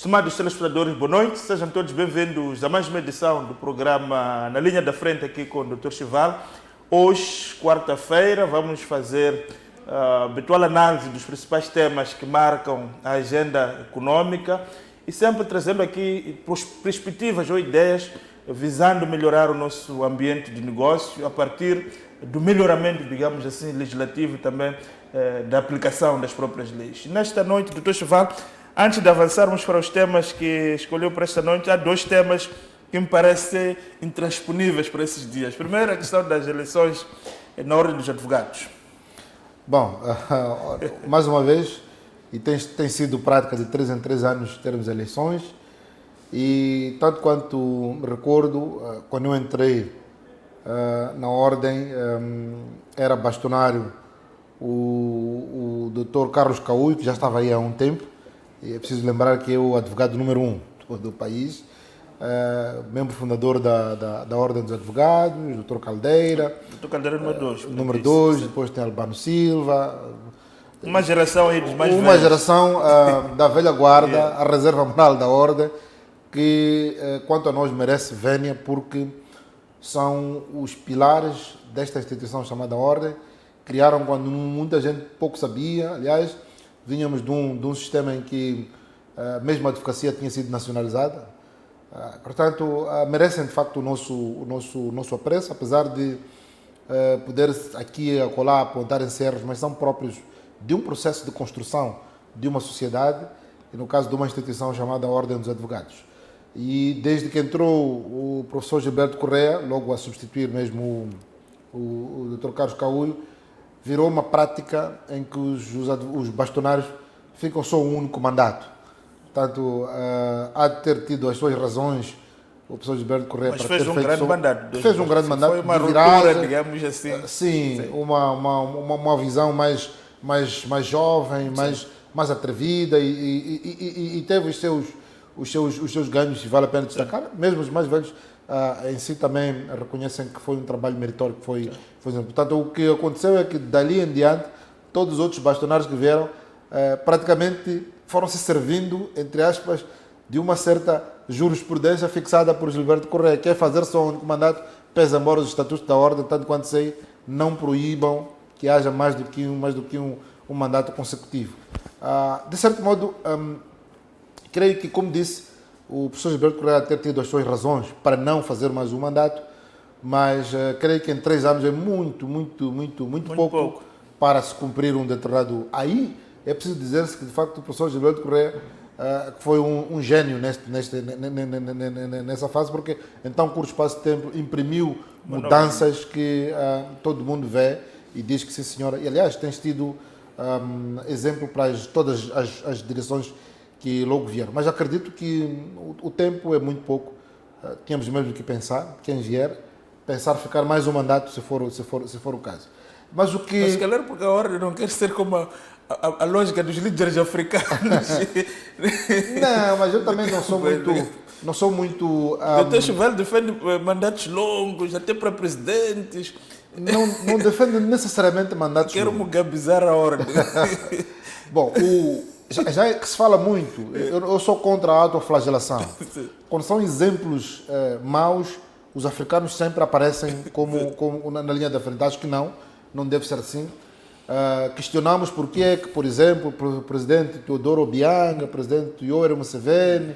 Estimados telespectadores, boa noite. Sejam todos bem-vindos a mais uma edição do programa Na Linha da Frente aqui com o Dr. Chival. Hoje, quarta-feira, vamos fazer a habitual análise dos principais temas que marcam a agenda econômica e sempre trazendo aqui perspectivas ou ideias visando melhorar o nosso ambiente de negócio a partir do melhoramento, digamos assim, legislativo e também da aplicação das próprias leis. Nesta noite, Dr. Chival, antes de avançarmos para os temas que escolheu para esta noite, há dois temas que me parecem intransponíveis para esses dias. Primeiro, a questão das eleições na Ordem dos Advogados. Bom, mais uma vez, e tem sido prática de 3 em 3 anos termos eleições, e tanto quanto me recordo, quando eu entrei na Ordem, era bastonário o Dr. Carlos Cauí, que já estava aí há um tempo. E é preciso lembrar que é o advogado número 1 do país, membro fundador da Ordem dos Advogados, Dr. Caldeira. Dr. Caldeira número 2. Número 2, depois tem Albano Silva. Uma geração aí dos mais velhos. Uma geração da velha guarda, a reserva moral da Ordem, que, quanto a nós, merece vénia, porque são os pilares desta instituição chamada Ordem. Criaram quando muita gente pouco sabia, aliás. Vínhamos de um sistema em que mesmo a advocacia tinha sido nacionalizada. Portanto, merecem de facto o nosso apreço, apesar de poder aqui e acolá apontar em cerros, mas são próprios de um processo de construção de uma sociedade, e no caso de uma instituição chamada Ordem dos Advogados. E desde que entrou o professor Gilberto Correia, logo a substituir mesmo o Dr. Carlos Cauí, virou uma prática em que os bastonários ficam só um único mandato. Portanto, há de ter tido as suas razões o professor Gilberto Correia para ter feito um grande mandato. Fez um grande mandato. Foi uma ruptura, digamos assim. Sim. Uma visão mais jovem, mais atrevida e teve os seus ganhos, e vale a pena destacar. Mesmo os mais velhos em si também reconhecem que foi um trabalho meritório que foi. Portanto, o que aconteceu é que dali em diante todos os outros bastonários que vieram praticamente foram se servindo, entre aspas, de uma certa jurisprudência fixada por Gilberto Correia, que é fazer só um único mandato, pese embora os estatutos da Ordem, tanto quanto sei, não proíbam que haja mais do que um mandato consecutivo. De certo modo, creio que, como disse, o professor Gilberto Correia ter tido as suas razões para não fazer mais um mandato, mas creio que em 3 anos é muito pouco para se cumprir um determinado. Aí é preciso dizer-se que, de facto, o professor Gilberto Correia foi um gênio nessa fase, porque em tão curto espaço de tempo imprimiu mudanças que todo mundo vê e diz que sim, senhora. E, aliás, tens tido exemplo para todas as direções que logo vieram. Mas acredito que o tempo é muito pouco. Tínhamos mesmo que pensar, quem vier, pensar ficar mais um mandato, se for o caso. Mas o que... Mas, calhar, porque a Ordem não quer ser como a lógica dos líderes africanos. Não, mas eu também não sou muito... Dr. Chival defende mandatos longos, até para presidentes. Não defende necessariamente mandatos longos. Quero mugabizar a Ordem. Bom, já que se fala muito, eu sou contra a autoflagelação. Quando são exemplos maus, os africanos sempre aparecem como na linha da frente. Acho que não deve ser assim. Questionamos por que é que, por exemplo, o presidente Teodoro Obiang, o presidente Yoweri Museveni,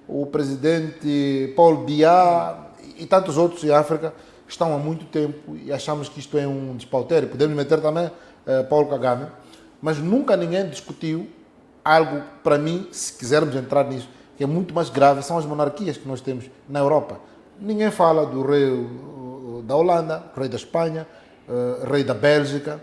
o presidente Paul Biya e tantos outros em África estão há muito tempo e achamos que isto é um despautério. Podemos meter também Paulo Kagame, mas nunca ninguém discutiu algo, para mim, se quisermos entrar nisso, que é muito mais grave, são as monarquias que nós temos na Europa. Ninguém fala do rei da Holanda, rei da Espanha, rei da Bélgica,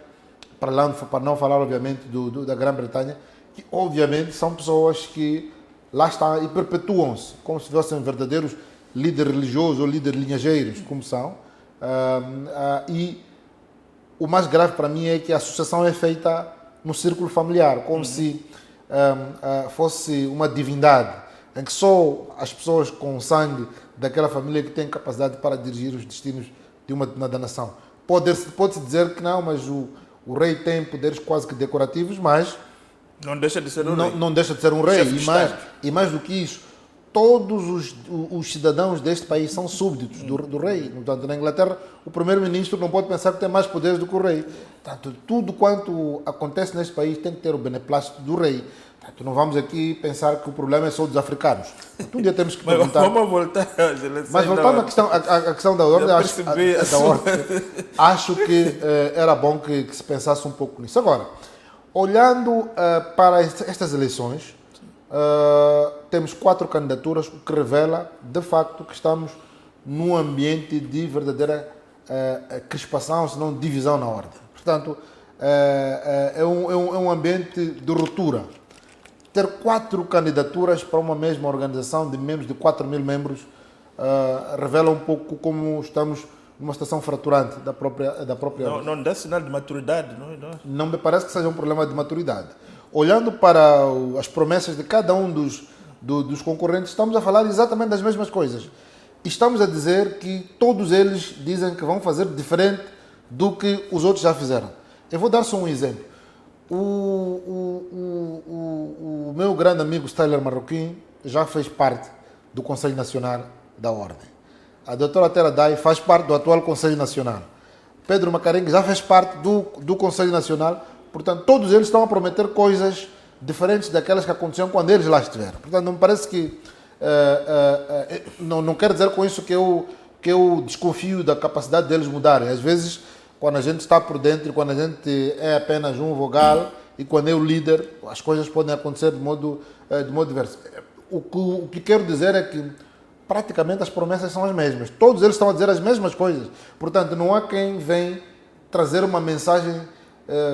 para não falar, obviamente, da Grã-Bretanha, que, obviamente, são pessoas que lá estão e perpetuam-se, como se fossem verdadeiros líderes religiosos ou líderes linhageiros, como são. E o mais grave para mim é que a associação é feita no círculo familiar, como se fosse uma divindade, em que só as pessoas com sangue daquela família que têm capacidade para dirigir os destinos de uma determinada nação. Pode-se dizer que não, mas o rei tem poderes quase que decorativos, mas Não deixa de ser um rei. Não deixa de ser um rei. Chefe de Estado. E mais do que isso, todos os cidadãos deste país são súbditos do rei. Portanto, na Inglaterra, o primeiro-ministro não pode pensar que tem mais poderes do que o rei. Portanto, tudo quanto acontece neste país tem que ter o beneplácito do rei. Portanto, não vamos aqui pensar que o problema é só dos africanos. Um dia temos que perguntar... Vamos voltar às eleições. Mas voltando à questão da ordem, acho que era bom que se pensasse um pouco nisso. Agora, olhando para estas eleições, temos 4 candidaturas, o que revela, de facto, que estamos num ambiente de verdadeira crispação, se não divisão na ordem. Portanto, é um ambiente de ruptura. Ter 4 candidaturas para uma mesma organização de membros de 4.000 membros revela um pouco como estamos numa situação fraturante da própria não dá sinal de maturidade, não me parece que seja um problema de maturidade. Olhando para as promessas de cada um dos concorrentes, estamos a falar exatamente das mesmas coisas. Estamos a dizer que todos eles dizem que vão fazer diferente do que os outros já fizeram. Eu vou dar só um exemplo. O meu grande amigo Styler Marroquim já fez parte do Conselho Nacional da Ordem. A doutora Tera Day faz parte do atual Conselho Nacional. Pedro Macarengue já fez parte do Conselho Nacional. Portanto, todos eles estão a prometer coisas diferentes daquelas que aconteciam quando eles lá estiveram. Portanto, não me parece que... não quero dizer com isso que eu desconfio da capacidade deles mudarem. Às vezes, quando a gente está por dentro, quando a gente é apenas um vogal e quando é o líder, as coisas podem acontecer de modo diverso. O que quero dizer é que praticamente as promessas são as mesmas. Todos eles estão a dizer as mesmas coisas. Portanto, não há quem vem trazer uma mensagem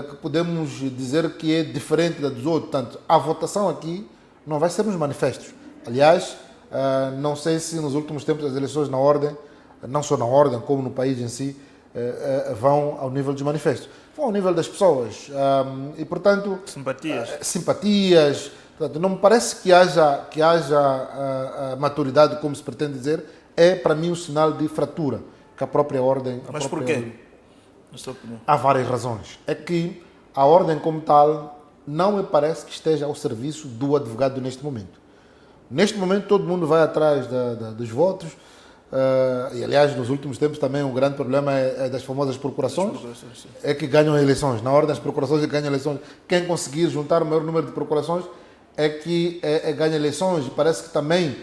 que podemos dizer que é diferente da dos outros. Portanto, a votação aqui não vai ser nos manifestos. Aliás, não sei se nos últimos tempos as eleições na ordem, não só na ordem, como no país em si, vão ao nível dos manifestos. Vão ao nível das pessoas. E, portanto... Simpatias. Portanto, não me parece que haja maturidade, como se pretende dizer. É, para mim, um sinal de fratura que a própria ordem... Mas porquê? Na sua opinião? Há várias razões. É que a ordem como tal não me parece que esteja ao serviço do advogado neste momento. Neste momento todo mundo vai atrás dos votos e aliás nos últimos tempos também um grande problema é das famosas procurações, é que ganham eleições. Na ordem as procurações ganham eleições. Quem conseguir juntar o maior número de procurações é que ganha eleições. E parece que também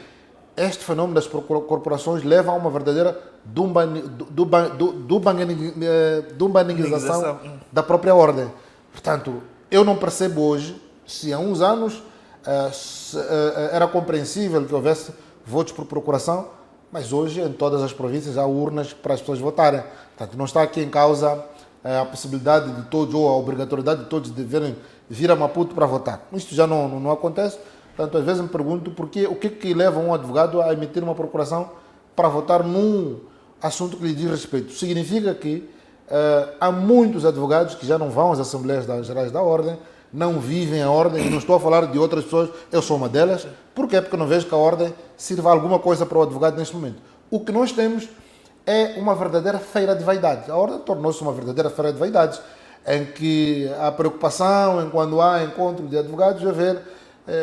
este fenômeno das corporações leva a uma verdadeira dumbanização da própria ordem. Portanto, eu não percebo hoje se há uns anos era compreensível que houvesse votos por procuração, mas hoje em todas as províncias há urnas para as pessoas votarem. Portanto, não está aqui em causa a possibilidade de todos ou a obrigatoriedade de todos deverem vir a Maputo para votar. Isto já não acontece. Portanto, às vezes me pergunto o que leva um advogado a emitir uma procuração para votar num assunto que lhe diz respeito. Significa que há muitos advogados que já não vão às Assembleias Gerais da Ordem, não vivem a ordem, e não estou a falar de outras pessoas, eu sou uma delas. Porquê? Porque eu não vejo que a ordem sirva alguma coisa para o advogado neste momento. O que nós temos é uma verdadeira feira de vaidades. A ordem tornou-se uma verdadeira feira de vaidades, em que há preocupação, em quando há encontro de advogados, a ver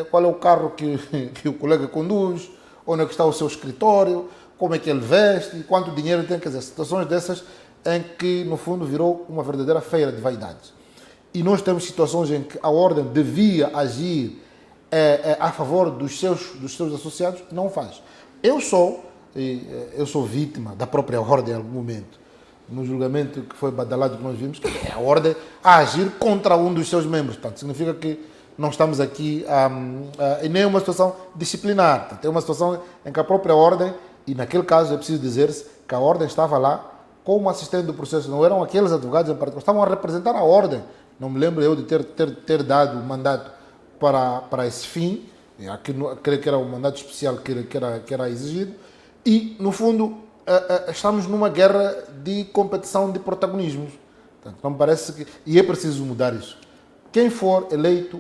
qual é o carro que o colega conduz, onde é que está o seu escritório, como é que ele veste, quanto dinheiro tem. Quer dizer, situações dessas em que, no fundo, virou uma verdadeira feira de vaidades. E nós temos situações em que a ordem devia agir a favor dos seus associados, não faz. Eu sou vítima da própria ordem em algum momento. No julgamento que foi badalado que nós vimos, que é a ordem a agir contra um dos seus membros. Portanto, significa que não estamos aqui em nenhuma situação disciplinar. Portanto, é uma situação em que a própria ordem, e naquele caso é preciso dizer-se que a ordem estava lá como assistente do processo, não eram aqueles advogados em particular, estavam a representar a ordem. Não me lembro eu de ter dado o mandato para esse fim, creio que era um mandato especial que era exigido, e, no fundo, estamos numa guerra de competição de protagonismos. Portanto, não me parece que... E é preciso mudar isso. Quem for eleito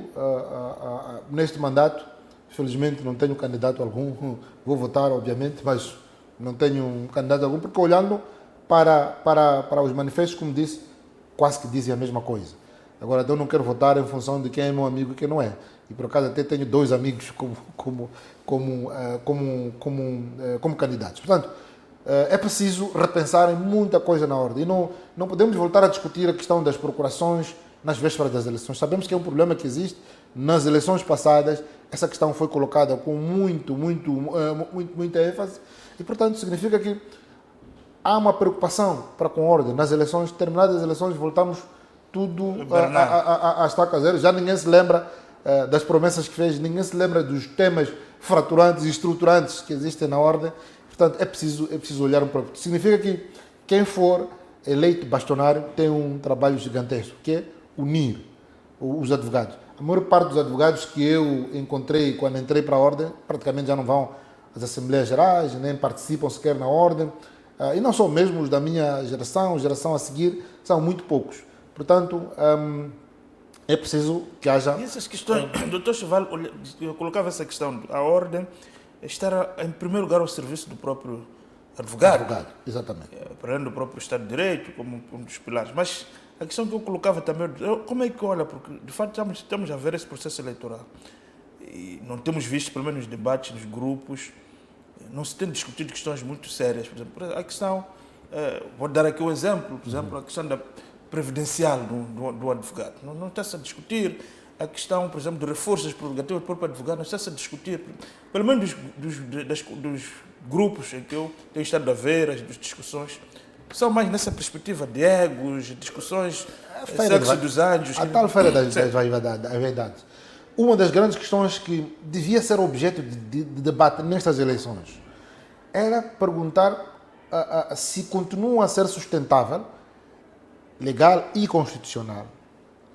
neste mandato, infelizmente não tenho candidato algum, vou votar, obviamente, mas não tenho um candidato algum, porque olhando para os manifestos, como disse, quase que dizem a mesma coisa. Agora, eu não quero votar em função de quem é meu amigo e quem não é. E por acaso até tenho 2 amigos como candidatos. Portanto, é preciso repensar em muita coisa na ordem. E não podemos voltar a discutir a questão das procurações nas vésperas das eleições. Sabemos que é um problema que existe. Nas eleições passadas, essa questão foi colocada com muita ênfase. E, portanto, significa que há uma preocupação para com a ordem. Nas eleições, terminadas as eleições, voltamos tudo a estaca zero. Já ninguém se lembra das promessas que fez, ninguém se lembra dos temas fraturantes e estruturantes que existem na ordem. Portanto, é preciso olhar para o... Significa que quem for eleito bastonário tem um trabalho gigantesco, que é unir os advogados. A maior parte dos advogados que eu encontrei quando entrei para a ordem, praticamente já não vão às Assembleias Gerais, nem participam sequer na ordem. E não são mesmo os da minha geração a seguir, são muito poucos. Portanto, é preciso que haja... E essas questões, Dr. Cheval, eu colocava essa questão, a ordem estar em primeiro lugar ao serviço do próprio advogado. Exatamente. Para além do próprio Estado de Direito, como um dos pilares. Mas a questão que eu colocava também, como é que olha, porque de facto estamos a ver esse processo eleitoral e não temos visto, pelo menos nos debates, nos grupos, não se tem discutido questões muito sérias. Por exemplo, a questão, vou dar aqui um exemplo, por exemplo, a questão da previdencial do advogado. Não está-se a discutir a questão, por exemplo, do reforço das prerrogativas do próprio advogado, não está-se a discutir, pelo menos dos grupos em que eu tenho estado a ver, as discussões, são mais nessa perspectiva de egos, discussões, sexo dos anjos. A tal feira das vaidades. Uma das grandes questões que devia ser objeto de debate nestas eleições era perguntar se continua a ser sustentável, legal e constitucional,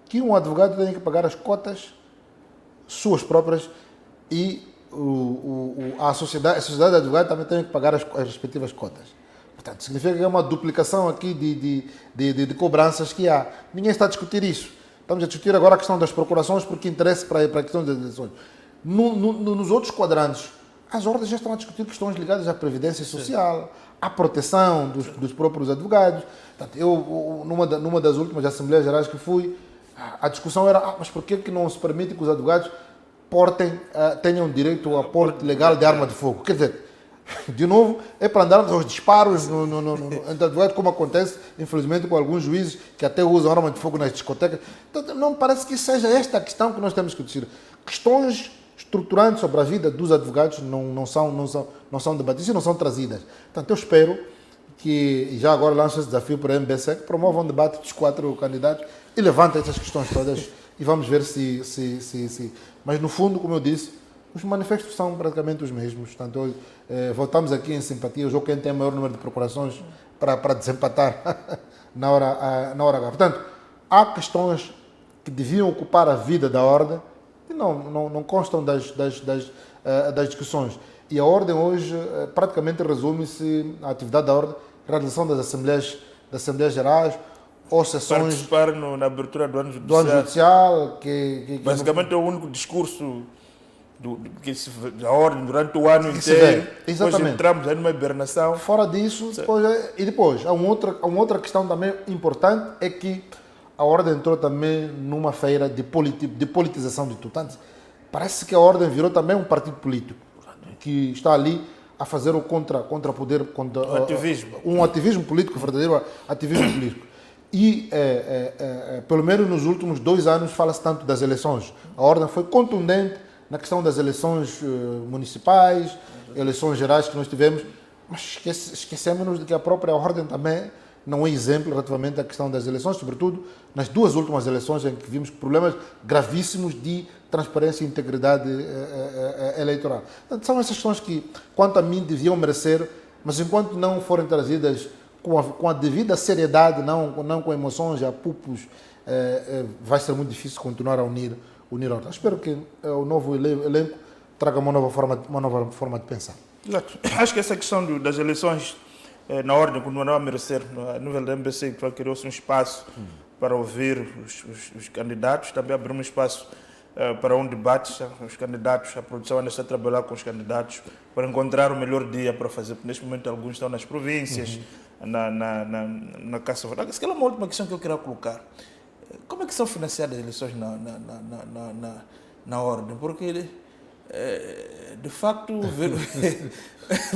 que um advogado tem que pagar as cotas suas próprias e a sociedade de advogados também tem que pagar as respectivas cotas. Portanto, significa que é uma duplicação aqui de cobranças que há. Ninguém está a discutir isso. Estamos a discutir agora a questão das procurações porque interessa para a questão das eleições. Nos outros quadrantes, as ordens já estão a discutir questões ligadas à previdência social, à proteção dos próprios advogados. Portanto, eu, numa das últimas Assembleias Gerais que fui, a discussão era, mas por que não se permite que os advogados tenham direito ao porte legal de arma de fogo? Quer dizer, de novo, é para andarmos aos disparos entre advogados, como acontece, infelizmente, com alguns juízes que até usam arma de fogo nas discotecas. Então, não parece que seja esta a questão que nós temos que discutir. Questões estruturantes sobre a vida dos advogados não são debatidas e não são trazidas. Portanto, eu espero que, já agora lanço esse desafio para a MBC, que promova um debate dos 4 candidatos e levanta essas questões todas e vamos ver se... Mas, no fundo, como eu disse, os manifestos são praticamente os mesmos. Portanto, voltamos aqui em simpatia. O jogo quem tem o maior número de procurações para desempatar na hora H. Portanto, há questões que deviam ocupar a vida da ordem e não constam das discussões. E a ordem hoje praticamente resume-se à atividade da ordem, realização das Assembleias Gerais ou sessões... Participar na abertura do ano judicial. Basicamente é o único discurso da ordem durante o ano inteiro. Exatamente. Depois entramos aí numa hibernação. Fora disso, depois há uma outra questão também importante, é que a ordem entrou também numa feira de politização de tudo. Portanto, parece que a ordem virou também um partido político, que está ali a fazer o contra-poder, um ativismo político, verdadeiro ativismo político. E, pelo menos nos últimos 2 anos, fala-se tanto das eleições. A ordem foi contundente na questão das eleições municipais, eleições gerais que nós tivemos, mas esquecemos de que a própria ordem também não é exemplo relativamente à questão das eleições, sobretudo nas 2 últimas eleições em que vimos problemas gravíssimos de transparência e integridade eleitoral. Portanto, são essas questões que, quanto a mim, deviam merecer, mas enquanto não forem trazidas com a devida seriedade, não com emoções e apupos, vai ser muito difícil continuar a unir ordem. Espero que o novo elenco traga uma nova forma de pensar. Exato. Acho que essa questão das eleições na ordem continuará a merecer, a nível da MBC, que criou-se um espaço para ouvir os candidatos, também abrir um espaço para um debate, os candidatos, a produção ainda está a trabalhar com os candidatos para encontrar o melhor dia para fazer, porque neste momento alguns estão nas províncias, na caça. Se calhar uma última questão que eu queria colocar. como é que são financiadas as eleições na ordem? Porque, de facto,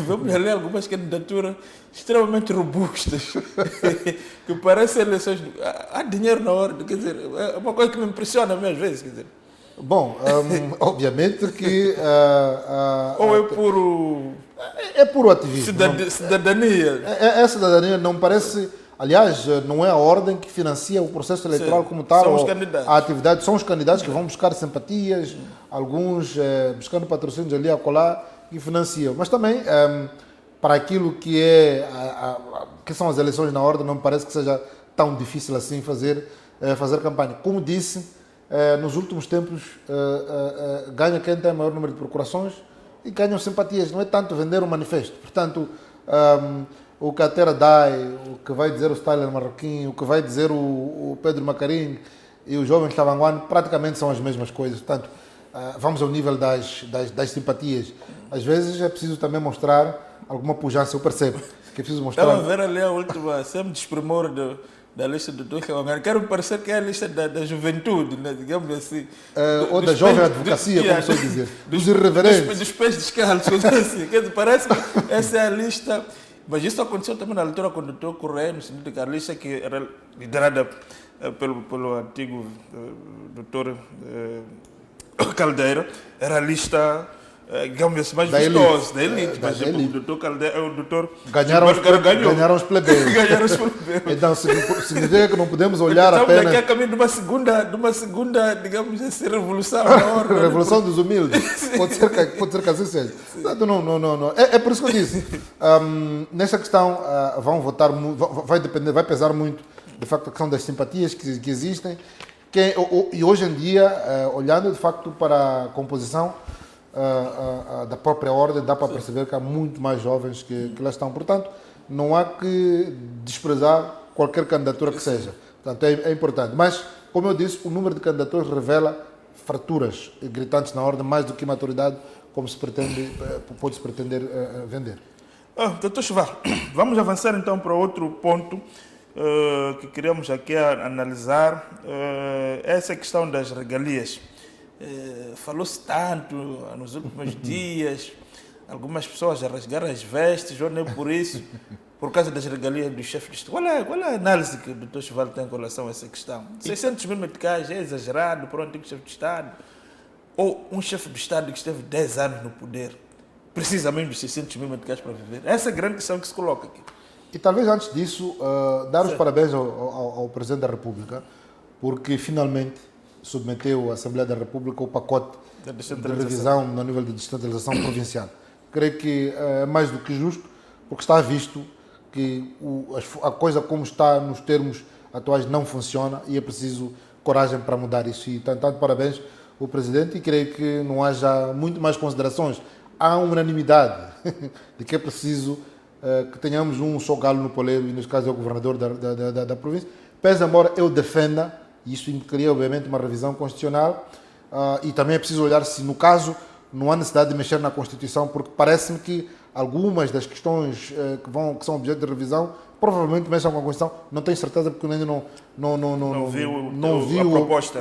vamos ler algumas candidaturas extremamente robustas, que parecem eleições... Há dinheiro na ordem, quer dizer, é uma coisa que me impressiona às vezes, quer dizer. Bom, obviamente que... Ou é puro... É puro ativismo. Cidadania. Essa cidadania não parece... Aliás, não é a ordem que financia o processo eleitoral como tal. São os candidatos. A atividade são os candidatos que vão buscar simpatias, alguns buscando patrocínios ali a colar e financiam. Mas também, para aquilo que que são as eleições na ordem, não me parece que seja tão difícil assim fazer campanha. Como disse, nos últimos tempos ganha quem tem maior número de procurações e ganham simpatias. Não é tanto vender um manifesto. Portanto, o que a Terra Dai, o que vai dizer o Stalin Marroquim, o que vai dizer o Pedro Macarim e os jovens Tabanguano, praticamente são as mesmas coisas. Portanto, vamos ao nível das simpatias. Às vezes é preciso também mostrar alguma pujança, eu percebo. Que é preciso mostrar... Estava a ver ali a última, sempre desprimor da lista do Dr. Tabanguano. Quero parecer que é a lista da juventude, né? Digamos assim. Ou da jovem advocacia, como estou a dizer. Dos irreverentes. Dos pés descalços, assim. Quer dizer, parece que essa é a lista... Mas isso aconteceu também na altura quando o Dr. Correia, no sentido de que a lista que era liderada pelo antigo Dr. Caldeira era a lista, digamos assim, mais vistosa, da elite. Mas o Dr. Caldeira, o Dr. Ganharam os plebeios. Ganharam os plebeios. Então significa que não podemos olhar Estamos apenas... daqui a caminho de uma segunda, digamos assim, revolução na ordem. Revolução dos humildes. Pode ser que assim seja. Não. É por isso que eu disse. Nessa questão vão votar, vai pesar muito, de facto, a questão das simpatias que existem. E hoje em dia, olhando de facto para a composição da própria ordem, dá para perceber que há muito mais jovens que lá estão. Portanto, não há que desprezar qualquer candidatura que seja. Portanto, é importante. Mas, como eu disse, o número de candidaturas revela fraturas gritantes na ordem, mais do que maturidade, como pode-se pretender vender. Doutor Chival, vamos avançar então para outro ponto que queríamos aqui analisar, essa questão das regalias. Falou-se tanto nos últimos dias, algumas pessoas a rasgaram as vestes, ou nem por isso, por causa das regalias do chefe de Estado. Qual é a análise que o Dr. Chival tem em relação a essa questão? 600 mil meticais é exagerado para o antigo chefe de Estado? Ou um chefe de Estado que esteve 10 anos no poder, precisamente dos 600 mil meticais para viver? Essa é a grande questão que se coloca aqui. E talvez antes disso, dar os parabéns ao Presidente da República, porque finalmente submeteu à Assembleia da República o pacote de revisão no nível de descentralização provincial. Creio que é mais do que justo, porque está visto que a coisa como está nos termos atuais não funciona e é preciso coragem para mudar isso. E tanto parabéns ao Presidente, e creio que não haja muito mais considerações. Há unanimidade de que é preciso que tenhamos um só galo no poleiro, e neste caso é o governador da província. Pese embora eu defenda, e isso implicaria obviamente uma revisão constitucional, e também é preciso olhar se no caso não há necessidade de mexer na Constituição, porque parece-me que algumas das questões que são objeto de revisão provavelmente mexam com a Constituição. Não tenho certeza, porque ainda não vi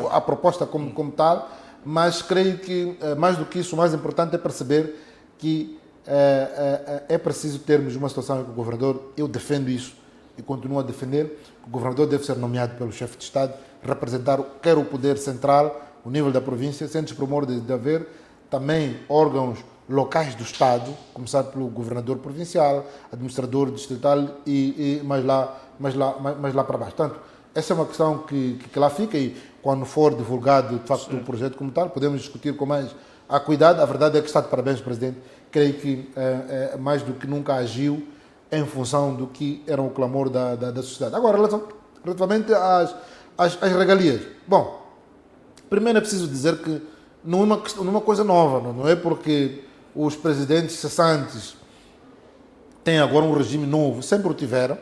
a proposta como tal, mas creio que mais do que isso, o mais importante é perceber que é preciso termos uma situação em que o governador, eu defendo isso e continuo a defender, que o governador deve ser nomeado pelo chefe de Estado, representar quer o poder central, o nível da província, sem desprimor de haver também órgãos locais do Estado, começar pelo governador provincial, administrador distrital e mais lá para baixo. Portanto, essa é uma questão que lá fica, e quando for divulgado de facto o projeto como tal, podemos discutir com mais cuidado. A verdade é que está de parabéns, Presidente. Creio que mais do que nunca agiu em função do que era o clamor da sociedade. Agora, relativamente às regalias. Bom, primeiro é preciso dizer que não é uma coisa nova, não é porque os presidentes cessantes têm agora um regime novo, sempre o tiveram.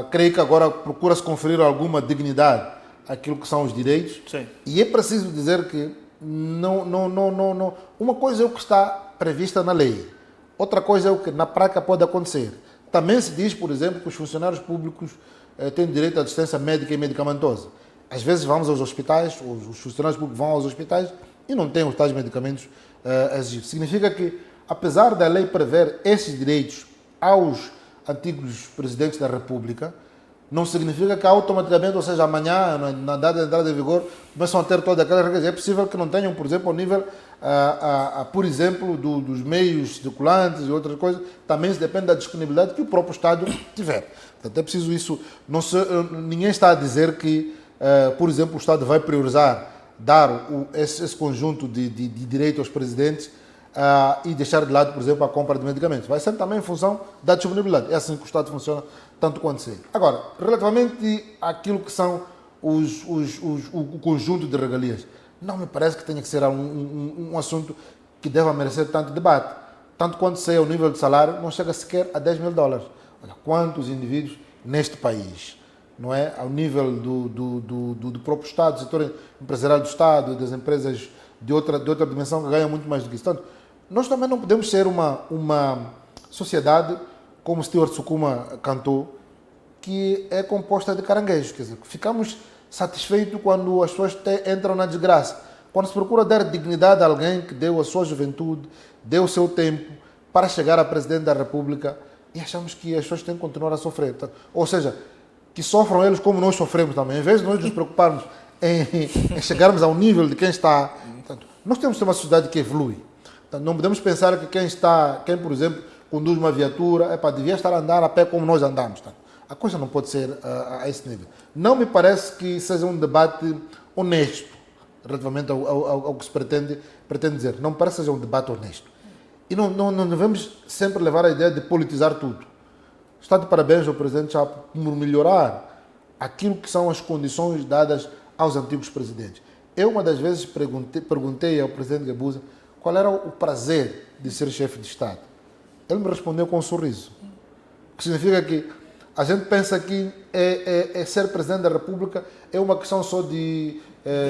Creio que agora procura-se conferir alguma dignidade àquilo que são os direitos. Sim. E é preciso dizer que não. Uma coisa é o que está prevista na lei, outra coisa é o que na prática pode acontecer. Também se diz, por exemplo, que os funcionários públicos têm direito à assistência médica e medicamentosa. Às vezes vamos aos hospitais, os funcionários públicos vão aos hospitais e não têm os tais medicamentos exigidos. Significa que, apesar da lei prever esses direitos aos antigos presidentes da República, não significa que automaticamente, ou seja, amanhã, na data de entrada em vigor, começam a ter todas aquelas regras. É possível que não tenham, por exemplo, ao nível, por exemplo, dos meios circulantes e outras coisas, também depende da disponibilidade que o próprio Estado tiver. Portanto, é preciso isso. Ninguém está a dizer que, por exemplo, o Estado vai priorizar dar esse conjunto de direitos aos presidentes e deixar de lado, por exemplo, a compra de medicamentos. Vai ser também em função da disponibilidade. É assim que o Estado funciona, tanto quanto sei. Agora, relativamente àquilo que são o conjunto de regalias, não me parece que tenha que ser um assunto que deva merecer tanto debate. Tanto quanto sei, o nível de salário não chega sequer a 10 mil dólares. Olha, quantos indivíduos neste país, não é? Ao nível do próprio Estado, do setor empresarial do Estado e das empresas de outra dimensão que ganham muito mais do que isso. Portanto, nós também não podemos ser uma sociedade, como Stuart Sukuma cantou, que é composta de caranguejos. Quer dizer, ficamos satisfeitos quando as pessoas entram na desgraça. Quando se procura dar dignidade a alguém que deu a sua juventude, deu o seu tempo para chegar a presidente da República, e achamos que as pessoas têm que continuar a sofrer. Ou seja, que sofram eles como nós sofremos também. Em vez de nós nos preocuparmos em chegarmos ao nível de quem está... Portanto, nós temos que ter uma sociedade que evolui. Portanto, não podemos pensar que quem, por exemplo, conduz uma viatura, devia estar a andar a pé como nós andamos. Portanto, a coisa não pode ser a esse nível. Não me parece que seja um debate honesto relativamente ao que se pretende dizer. Não me parece que seja um debate honesto. E não devemos sempre levar a ideia de politizar tudo. Está de parabéns ao Presidente Chapo por melhorar aquilo que são as condições dadas aos antigos presidentes. Eu, uma das vezes, perguntei ao Presidente Guebuza qual era o prazer de ser chefe de Estado. Ele me respondeu com um sorriso. O que significa que a gente pensa que ser Presidente da República é uma questão só de...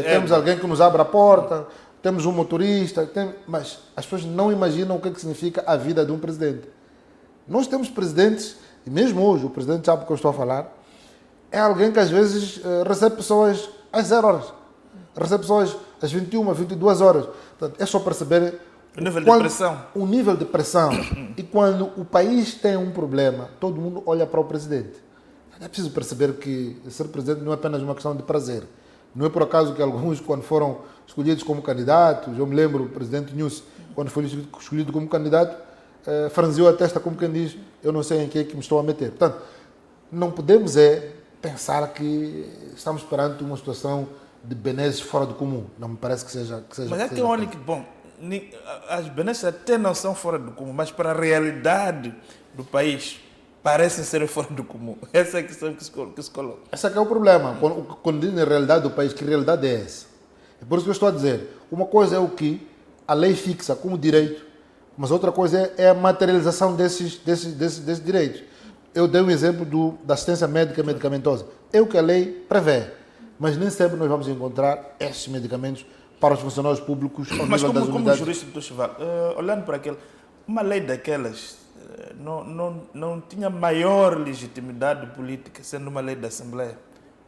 temos alguém que nos abre a porta, temos um motorista, mas as pessoas não imaginam o que significa a vida de um presidente. Nós temos presidentes, e mesmo hoje, o Presidente Chapo que eu estou a falar, é alguém que às vezes recebe pessoas às 0 horas. Recebe pessoas às 21, 22 horas. Portanto, é só perceber o nível de pressão. O nível de pressão. E quando o país tem um problema, todo mundo olha para o presidente. É preciso perceber que ser presidente não é apenas uma questão de prazer. Não é por acaso que alguns, quando foram escolhidos como candidatos, eu me lembro, o presidente Nussi, quando foi escolhido como candidato, franziu a testa como quem diz, eu não sei em que é que me estou a meter. Portanto, não podemos pensar que estamos perante uma situação de benesses fora do comum. Não me parece que seja. Mas é que é o único. Bom, as benesses até não são fora do comum, mas para a realidade do país parecem ser fora do comum. Essa é a questão que se coloca. Esse é que é o problema. Quando dizem a realidade do país, que realidade é essa? É por isso que eu estou a dizer. Uma coisa é o que a lei fixa como direito, mas outra coisa é a materialização desses direitos. Eu dei um exemplo da assistência médica medicamentosa. É o que a lei prevê. Mas nem sempre nós vamos encontrar esses medicamentos para os funcionários públicos ao nível das unidades. Mas como jurista do Chival, olhando para uma lei daquelas não tinha maior legitimidade política, sendo uma lei da Assembleia,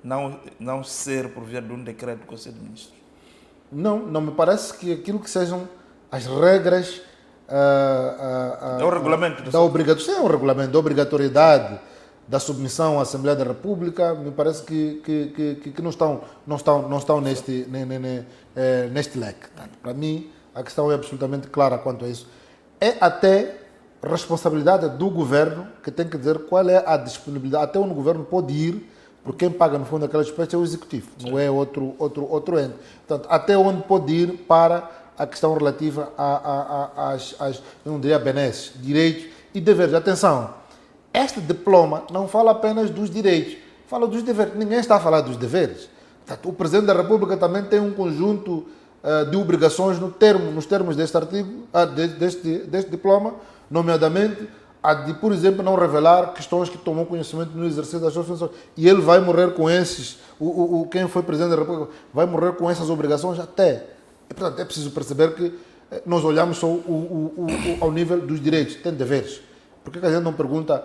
não ser por via de um decreto do Conselho de Ministros? Não me parece que aquilo que sejam as regras é o regulamento da obrigatoriedade, é um regulamento da obrigatoriedade da submissão à Assembleia da República, me parece que não estão neste leque. Para mim, a questão é absolutamente clara quanto a isso. É até responsabilidade do governo que tem que dizer qual é a disponibilidade. Até onde o governo pode ir, porque quem paga no fundo aquela despesa é o executivo, sim, não é outro ente. Portanto, até onde pode ir para a questão relativa às eu não diria benesses, direitos e deveres. Atenção, este diploma não fala apenas dos direitos, fala dos deveres. Ninguém está a falar dos deveres. Portanto, o Presidente da República também tem um conjunto de obrigações nos termos deste artigo, deste diploma, nomeadamente a de, por exemplo, não revelar questões que tomou conhecimento no exercício das suas funções. E ele vai morrer com esses, quem foi Presidente da República, vai morrer com essas obrigações até. E, portanto, é preciso perceber que nós olhamos só ao nível dos direitos, tem deveres. Por que a gente não pergunta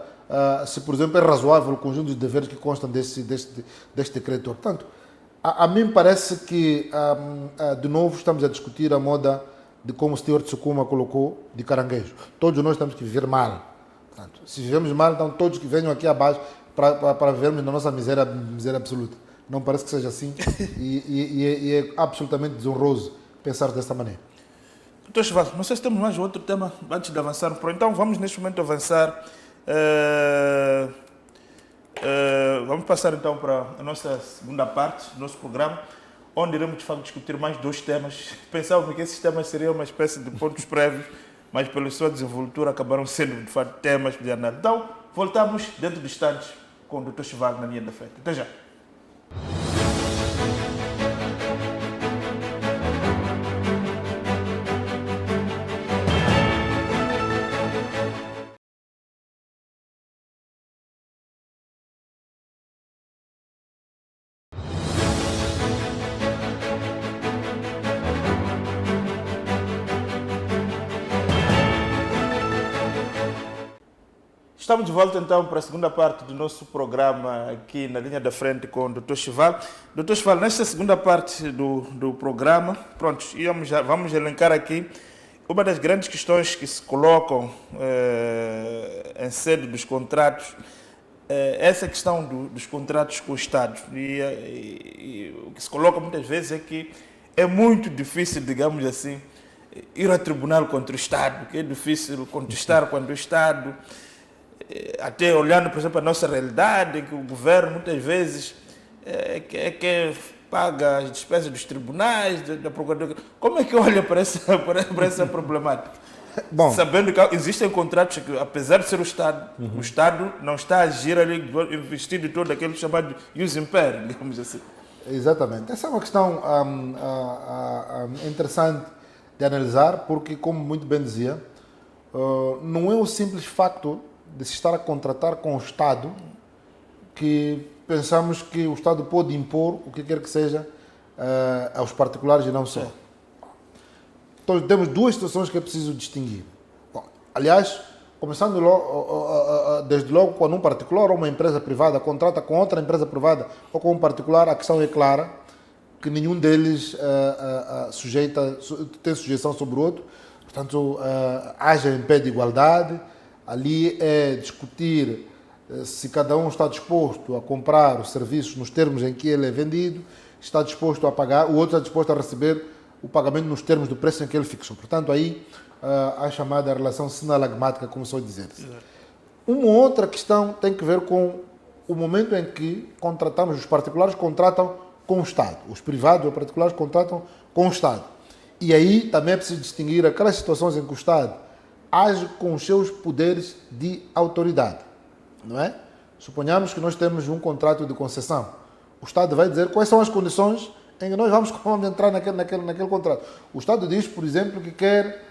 se, por exemplo, é razoável o conjunto de deveres que constam deste decreto? Portanto, A mim parece que, de novo, estamos a discutir a moda de como o senhor Tsukuma colocou, de caranguejo. Todos nós temos que viver mal. Portanto, se vivemos mal, então todos que venham aqui abaixo para vivermos na nossa miséria absoluta. Não parece que seja assim e é absolutamente desonroso pensar dessa maneira. Doutor Chival, não sei se temos mais outro tema antes de avançar. Então vamos neste momento avançar. Vamos passar então para a nossa segunda parte do nosso programa, onde iremos de facto discutir mais 2 temas. Pensávamos que esses temas seriam uma espécie de pontos prévios, mas pela sua desenvoltura acabaram sendo de facto temas de análise. Então voltamos dentro de instantes com o Dr. Chival na linha da frente. Até já. Estamos de volta então para a segunda parte do nosso programa aqui na linha da frente com o Dr. Chival. Dr. Chival, nesta segunda parte do programa, pronto, vamos elencar aqui uma das grandes questões que se colocam em sede dos contratos, essa questão dos contratos com o Estado. E o que se coloca muitas vezes é que é muito difícil, digamos assim, ir a tribunal contra o Estado, que é difícil contestar quando o Estado... Até olhando, por exemplo, a nossa realidade, que o governo muitas vezes que paga as despesas dos tribunais, da Procuradoria. Como é que olha para essa problemática? Bom, sabendo que existem contratos que, apesar de ser o Estado não está a agir ali, investido todo aquele chamado ius imper, digamos assim. Exatamente. Essa é uma questão interessante de analisar, porque, como muito bem dizia, não é o simples facto de se estar a contratar com o Estado que pensamos que o Estado pode impor o que quer que seja aos particulares e não só. Então temos 2 situações que é preciso distinguir. Bom, aliás, começando desde logo quando um particular ou uma empresa privada contrata com outra empresa privada ou com um particular, a questão é clara, que nenhum deles tem sujeição sobre o outro, portanto haja em pé de igualdade. Ali é discutir se cada um está disposto a comprar os serviços nos termos em que ele é vendido, está disposto a pagar, o outro está disposto a receber o pagamento nos termos do preço em que ele fixou. Portanto, aí a chamada relação sinalagmática começou a dizer-se. Uma outra questão tem que ver com o momento em que contratamos, os particulares contratam com o Estado, os privados ou particulares contratam com o Estado. E aí também é preciso distinguir aquelas situações em que o Estado age com os seus poderes de autoridade, não é? Suponhamos que nós temos um contrato de concessão. O Estado vai dizer quais são as condições em que nós vamos entrar naquele contrato. O Estado diz, por exemplo, que quer,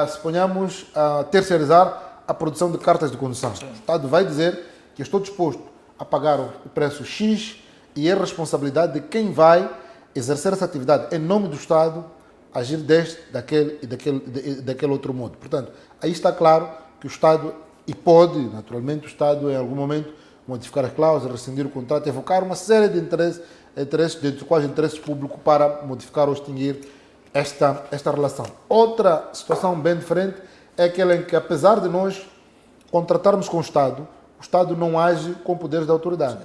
suponhamos, terceirizar a produção de cartas de condução. O Estado vai dizer que estou disposto a pagar o preço X e é responsabilidade de quem vai exercer essa atividade em nome do Estado, agir daquele outro modo. Portanto, aí está claro que o Estado, e pode, naturalmente, o Estado, em algum momento, modificar as cláusulas, rescindir o contrato, evocar uma série de interesses, dentre os quais interesses públicos, para modificar ou extinguir esta relação. Outra situação bem diferente é aquela em que, apesar de nós contratarmos com o Estado não age com poderes de autoridade.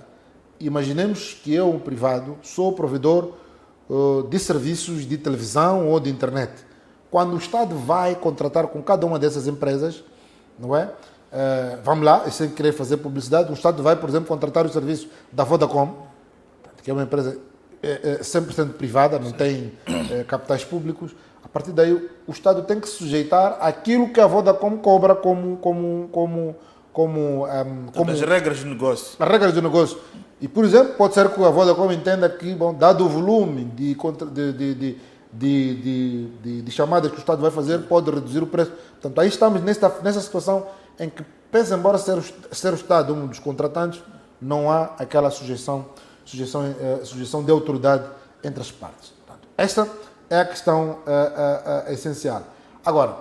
Imaginemos que eu, um privado, sou provedor de serviços de televisão ou de internet. Quando o Estado vai contratar com cada uma dessas empresas, não é? Vamos lá, sem querer fazer publicidade, o Estado vai, por exemplo, contratar o serviço da Vodacom, que é uma empresa 100% privada, não tem capitais públicos. A partir daí, o Estado tem que se sujeitar àquilo que a Vodacom cobra como as regras de negócio. As regras de negócio. E, por exemplo, pode ser que a Vodacom entenda que, bom, dado o volume de chamadas que o Estado vai fazer, pode reduzir o preço. Portanto, aí estamos nessa situação em que, pese embora ser o Estado um dos contratantes, não há aquela sujeição de autoridade entre as partes. Portanto, esta é a questão essencial. Agora,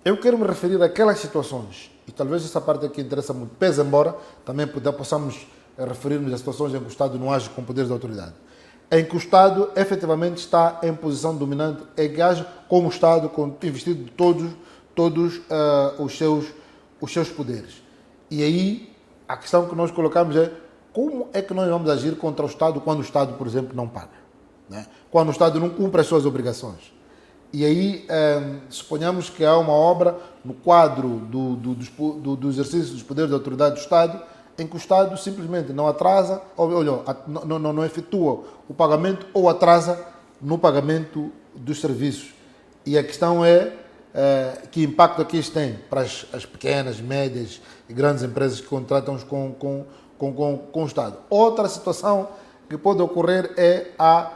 eu quero me referir àquelas situações, e talvez essa parte aqui interessa muito, pese embora também possamos referirmos a situações em que o Estado não age com poderes de autoridade. Em que o Estado efetivamente está em posição dominante, em que age como o Estado, investido de todos os seus poderes. E aí, a questão que nós colocamos é como é que nós vamos agir contra o Estado quando o Estado, por exemplo, não paga, né? Quando o Estado não cumpre as suas obrigações. E aí, suponhamos que há uma obra no quadro do exercício dos poderes de autoridade do Estado, em que o Estado simplesmente não atrasa, não efetua o pagamento ou atrasa no pagamento dos serviços. E a questão é que impacto é que isso tem para as pequenas, médias e grandes empresas que contratam com o Estado. Outra situação que pode ocorrer é a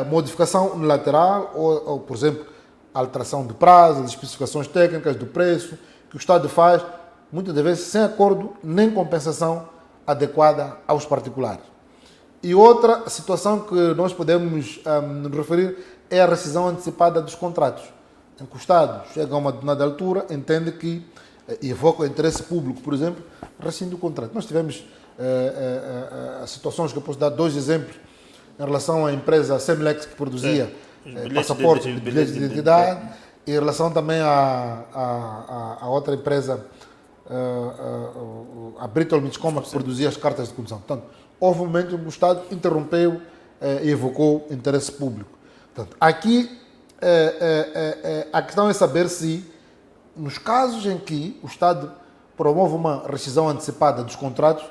modificação unilateral ou, por exemplo, a alteração de prazo, de especificações técnicas, do preço, que o Estado faz, muitas das vezes sem acordo nem compensação adequada aos particulares. E outra situação que nós podemos nos referir é a rescisão antecipada dos contratos, em que o Estado chega a uma determinada altura, entende que, e evoca o interesse público, por exemplo, rescinde o contrato. Nós tivemos situações que eu posso dar 2 exemplos em relação à empresa Semlex, que produzia passaportes, bilhetes de identidade, e em relação também à outra empresa, a Brittle Mitchcoma, que produzia as cartas de condução. Portanto, houve um momento em que o Estado interrompeu e evocou interesse público. Portanto, aqui a questão é saber se, nos casos em que o Estado promove uma rescisão antecipada dos contratos,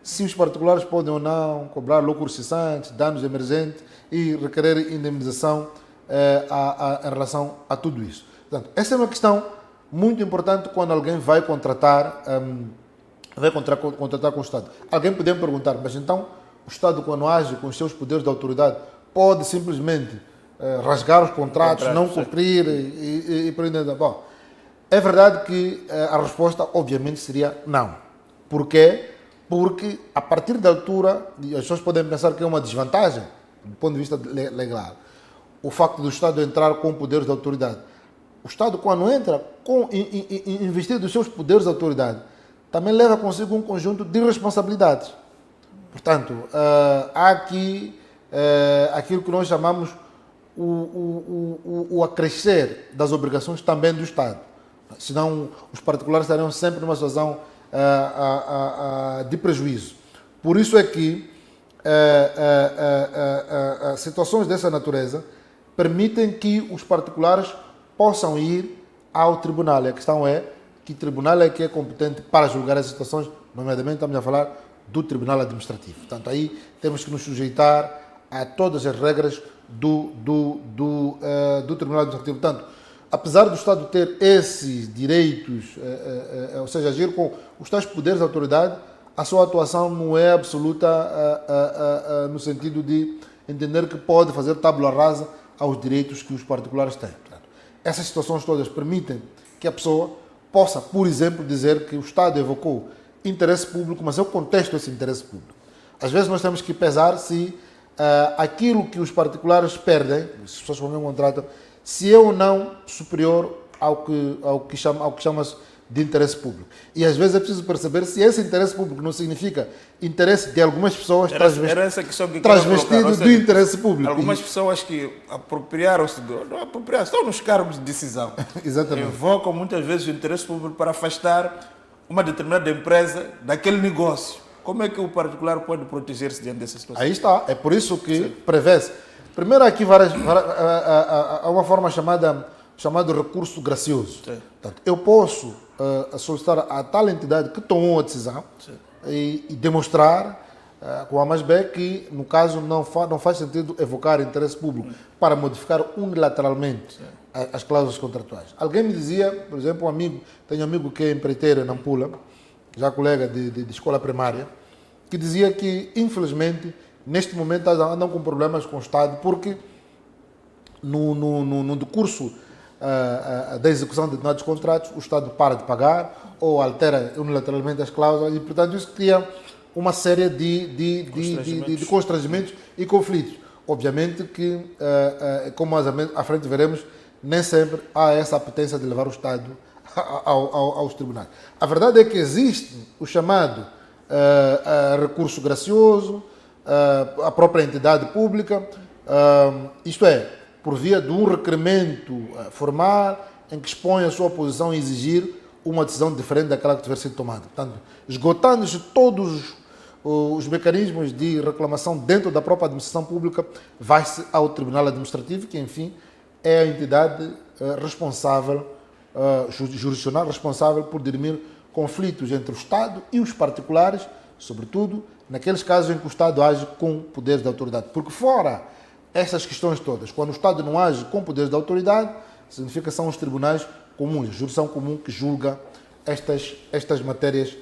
se os particulares podem ou não cobrar lucros cessantes, danos emergentes e requerer indemnização em relação a tudo isso. Portanto, essa é uma questão muito importante quando alguém vai contratar com o Estado. Alguém poderia me perguntar, mas então o Estado, quando age com os seus poderes de autoridade, pode simplesmente rasgar os contratos, não cumprir e por aí dentro. Bom, é verdade que a resposta obviamente seria não. Porquê? Porque a partir da altura, as pessoas podem pensar que é uma desvantagem do ponto de vista legal, o facto do Estado entrar com poderes de autoridade. O Estado, quando entra investir dos seus poderes de autoridade, também leva consigo um conjunto de responsabilidades. Portanto, há aqui aquilo que nós chamamos o acrescer das obrigações também do Estado. Senão, os particulares estariam sempre numa situação de prejuízo. Por isso é que situações dessa natureza permitem que os particulares possam ir ao tribunal. E a questão é que tribunal é que é competente para julgar as situações, nomeadamente estamos a falar do Tribunal Administrativo. Portanto, aí temos que nos sujeitar a todas as regras do Tribunal Administrativo. Portanto, apesar do Estado ter esses direitos, ou seja, agir com os tais poderes de autoridade, a sua atuação não é absoluta no sentido de entender que pode fazer tábula rasa aos direitos que os particulares têm. Portanto, essas situações todas permitem que a pessoa possa, por exemplo, dizer que o Estado evocou interesse público, mas eu contesto esse interesse público. Às vezes nós temos que pesar se aquilo que os particulares perdem, se as pessoas formam um contrato, se é ou não superior ao que chama-se de interesse público. E às vezes é preciso perceber se esse interesse público não significa interesse de algumas pessoas transvestido do interesse público. Algumas pessoas que apropriaram-se, estão nos cargos de decisão. Exatamente. Evocam muitas vezes o interesse público para afastar uma determinada empresa daquele negócio. Como é que o particular pode proteger-se diante dessa situação? Aí está. É por isso que prevê-se. Primeiro, aqui há uma forma chamado recurso gracioso. Portanto, eu posso solicitar a tal entidade que tomou a decisão e demonstrar com A mais B que, no caso, não faz sentido evocar interesse público para modificar unilateralmente as cláusulas contratuais. Alguém me dizia, por exemplo, tenho um amigo que é empreiteiro em Nampula, já colega de escola primária, que dizia que, infelizmente, neste momento andam com problemas com o Estado, porque no decurso da execução de determinados contratos, o Estado para de pagar ou altera unilateralmente as cláusulas e, portanto, isso cria uma série de constrangimentos e conflitos. Obviamente que, como mais à frente veremos, nem sempre há essa apetência de levar o Estado aos tribunais. A verdade é que existe o chamado recurso gracioso, a própria entidade pública, isto é, por via de um requerimento formal em que expõe a sua posição e exigir uma decisão diferente daquela que tiver sido tomada. Portanto, esgotando-se todos os mecanismos de reclamação dentro da própria administração pública, vai-se ao Tribunal Administrativo, que, enfim, é a entidade responsável, jurisdicional responsável por dirimir conflitos entre o Estado e os particulares, sobretudo naqueles casos em que o Estado age com poderes de autoridade. Porque fora essas questões todas, quando o Estado não age com poderes de autoridade, significa que são os tribunais comuns, a jurisdição comum que julga estas matérias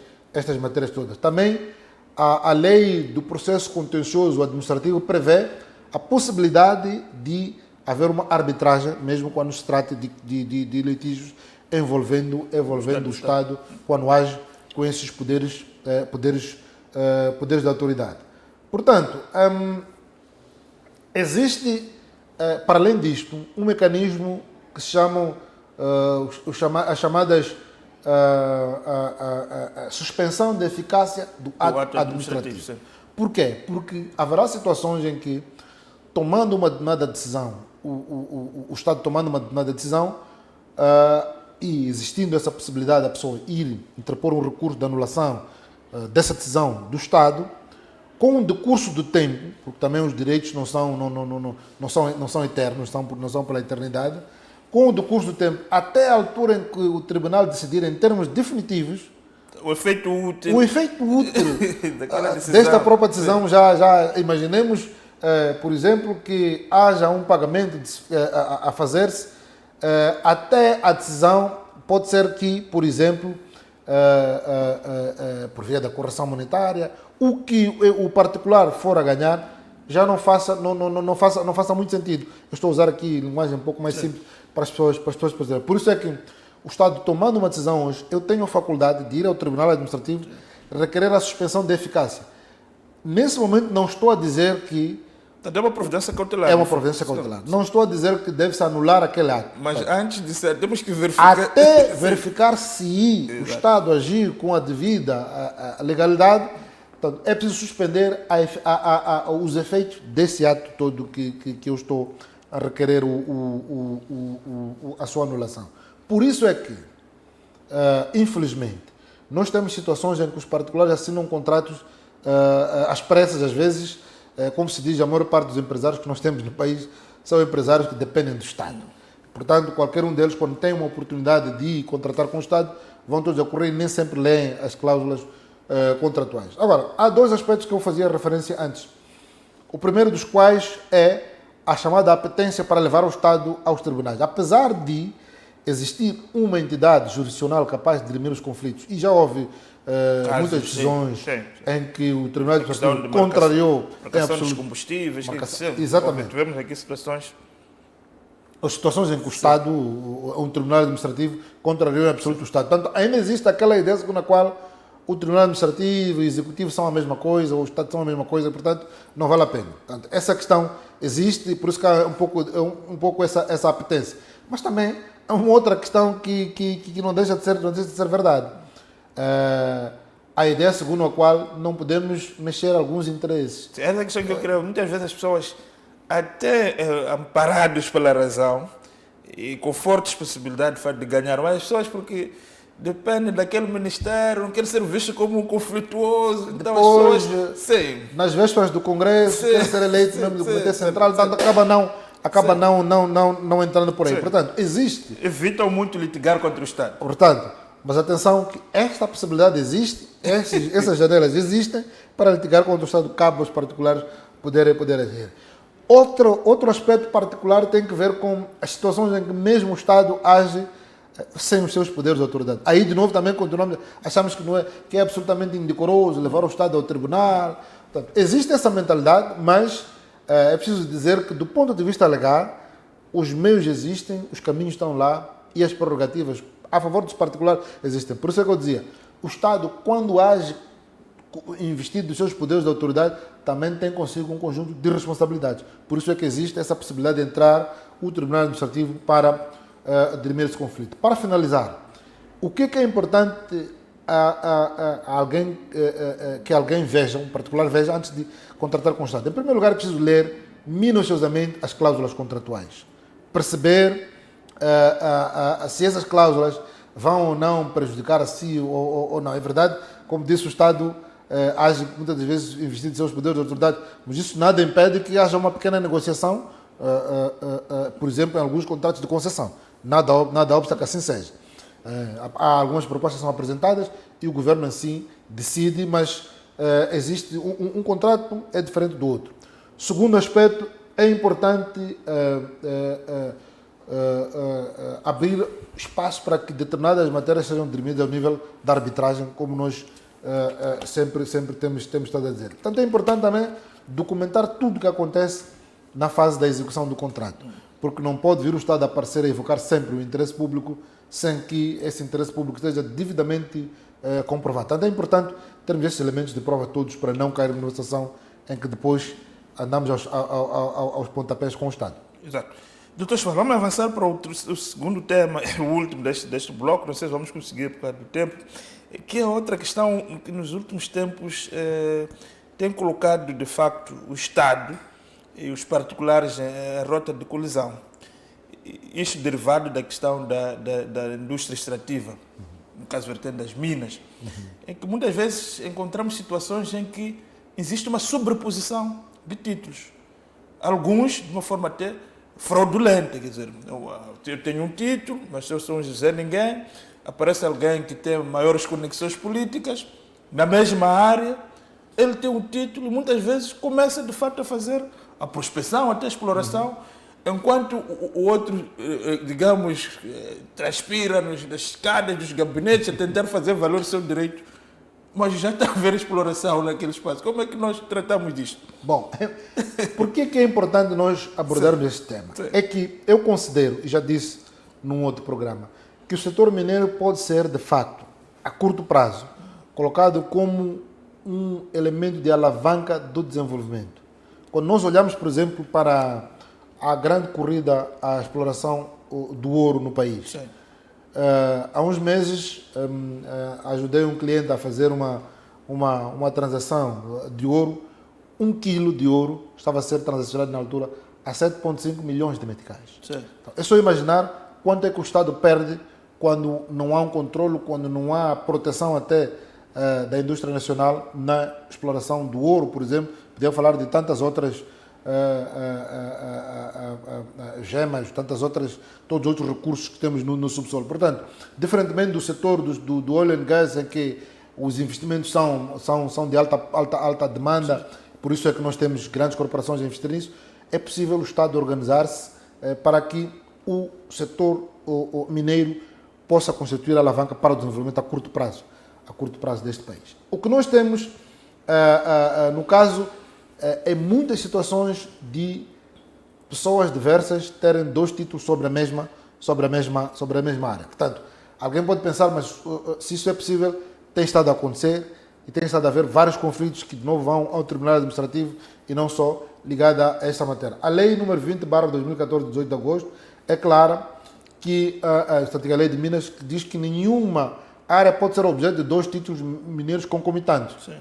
todas. Também a lei do processo contencioso administrativo prevê a possibilidade de haver uma arbitragem, mesmo quando se trata de litígios envolvendo o Estado, quando age com esses poderes de autoridade. Portanto, existe, para além disto, um mecanismo que se chamam as chamadas suspensão de eficácia do ato administrativo. Por quê? Porque haverá situações em que, tomando uma determinada decisão, o Estado tomando uma determinada decisão, e existindo essa possibilidade da pessoa ir interpor um recurso de anulação dessa decisão do Estado, com o decurso do tempo, porque também os direitos não são eternos, não são pela eternidade, com o decurso do tempo, até a altura em que o Tribunal decidir em termos definitivos, o efeito útil desta própria decisão, já imaginemos, por exemplo, que haja um pagamento a fazer-se, até a decisão, pode ser que, por exemplo, por via da correção monetária, o que o particular for a ganhar já não faça muito sentido. Eu estou a usar aqui linguagem um pouco mais simples para as pessoas perceberem. Por isso é que o Estado, tomando uma decisão hoje, eu tenho a faculdade de ir ao Tribunal Administrativo requerer a suspensão de eficácia. Nesse momento não estou a dizer que é uma providência cautelar. É uma providência cautelar. Não estou a dizer que deve-se anular aquele ato. Mas antes disso, temos que verificar... Até verificar se o Estado agir com a devida legalidade, portanto, é preciso suspender os efeitos desse ato todo que eu estou a requerer a sua anulação. Por isso é que, infelizmente, nós temos situações em que os particulares assinam contratos às pressas, às vezes. Como se diz, a maior parte dos empresários que nós temos no país são empresários que dependem do Estado. Portanto, qualquer um deles, quando tem uma oportunidade de contratar com o Estado, vão todos a correr e nem sempre leem as cláusulas contratuais. Agora, há dois aspectos que eu fazia referência antes. O primeiro dos quais é a chamada apetência para levar o Estado aos tribunais. Apesar de existir uma entidade jurisdicional capaz de dirimir os conflitos, e já houve muitas decisões em que o Tribunal Administrativo contrariou dos combustíveis, exatamente. Tivemos aqui situações em que o Estado, um Tribunal Administrativo, contrariou em absoluto o Estado. Portanto, ainda existe aquela ideia na qual o Tribunal Administrativo e o Executivo são a mesma coisa, ou o Estado são a mesma coisa, portanto, não vale a pena. Portanto, essa questão existe e por isso que há um pouco essa apetência. Mas também há uma outra questão que não deixa de ser verdade. A ideia segundo a qual não podemos mexer alguns interesses. Essa é a questão que eu creio. Muitas vezes as pessoas, até amparados pela razão e com fortes possibilidades de ganhar, mas as pessoas, porque depende daquele ministério, não querem ser vistos como conflituoso. Então depois, as pessoas, sim, nas vésperas do Congresso, querem ser eleitos mesmo do Comitê Central, portanto acaba não entrando por aí. Sim. Portanto, existe. Evitam muito litigar contra o Estado. Portanto, mas atenção que esta possibilidade existe, essas janelas existem para litigar contra o Estado, cabe aos particulares poderem agir. Outro aspecto particular tem que ver com as situações em que mesmo o Estado age sem os seus poderes de autoridade. Aí, de novo, também continuamos, achamos que é absolutamente indecoroso levar o Estado ao tribunal. Portanto, existe essa mentalidade, mas é preciso dizer que, do ponto de vista legal, os meios existem, os caminhos estão lá e as prerrogativas a favor dos particulares existem. Por isso é que eu dizia, o Estado, quando age investido dos seus poderes de autoridade, também tem consigo um conjunto de responsabilidades. Por isso é que existe essa possibilidade de entrar o Tribunal Administrativo para dirimir esse conflito. Para finalizar, o que é importante alguém, que alguém veja, um particular veja, antes de contratar com o Estado? Em primeiro lugar, é preciso ler minuciosamente as cláusulas contratuais. Perceber se essas cláusulas vão ou não prejudicar a si ou não. É verdade, como disse o Estado, age muitas das vezes investindo em seus poderes de autoridade, mas isso nada impede que haja uma pequena negociação, por exemplo, em alguns contratos de concessão. Nada obsta que assim seja. Há algumas propostas que são apresentadas e o governo assim decide, mas existe um contrato é diferente do outro. Segundo aspecto, é importante abrir espaço para que determinadas matérias sejam dirimidas ao nível da arbitragem, como nós sempre temos estado a dizer. Portanto, é importante também documentar tudo o que acontece na fase da execução do contrato, porque não pode vir o Estado a aparecer a evocar sempre o interesse público sem que esse interesse público esteja devidamente comprovado. Portanto, é importante termos esses elementos de prova todos para não cair numa situação em que depois andamos aos pontapés com o Estado. Exato. Doutor Schwab, vamos avançar para o segundo tema, o último deste bloco, não sei se vamos conseguir por causa do tempo, que é outra questão que nos últimos tempos tem colocado, de facto, o Estado e os particulares em rota de colisão. Isto derivado da questão da indústria extrativa, no caso vertente das minas, em que muitas vezes encontramos situações em que existe uma sobreposição de títulos. Alguns, de uma forma até fraudulenta, quer dizer, eu tenho um título, mas eu sou um José Ninguém, aparece alguém que tem maiores conexões políticas, na mesma área, ele tem um título e muitas vezes começa de fato a fazer a prospecção, até a exploração, enquanto o outro, digamos, transpira nas escadas dos gabinetes a tentar fazer valer o seu direito, mas já está a haver exploração naquele espaço. Como é que nós tratamos disto? Bom, por que é importante nós abordarmos este tema? Sim. É que eu considero, e já disse num outro programa, que o setor mineiro pode ser, de facto, a curto prazo, colocado como um elemento de alavanca do desenvolvimento. Quando nós olhamos, por exemplo, para a grande corrida à exploração do ouro no país, Sim. há uns meses ajudei um cliente a fazer uma transação de ouro. 1 quilo de ouro estava a ser transacionado na altura a 7,5 milhões de meticais. Sim. Então, é só imaginar quanto é que o Estado perde quando não há um controle, quando não há proteção até da indústria nacional na exploração do ouro, por exemplo. Podia falar de tantas outras gemas, todos os outros recursos que temos no subsolo. Portanto, diferentemente do setor do oil and gas, em que os investimentos são de alta demanda, por isso é que nós temos grandes corporações a investir nisso, é possível o Estado organizar-se para que o setor mineiro possa constituir a alavanca para o desenvolvimento a curto prazo deste país. O que nós temos, no caso, é muitas situações de pessoas diversas terem 2 títulos sobre a mesma área. Portanto, alguém pode pensar, mas se isso é possível, tem estado a acontecer e tem estado a haver vários conflitos que de novo vão ao Tribunal Administrativo e não só ligada a essa matéria. A lei número 20/2014, de 18 de agosto, é clara que a lei de Minas que diz que nenhuma área pode ser objeto de 2 títulos mineiros concomitantes. Sim.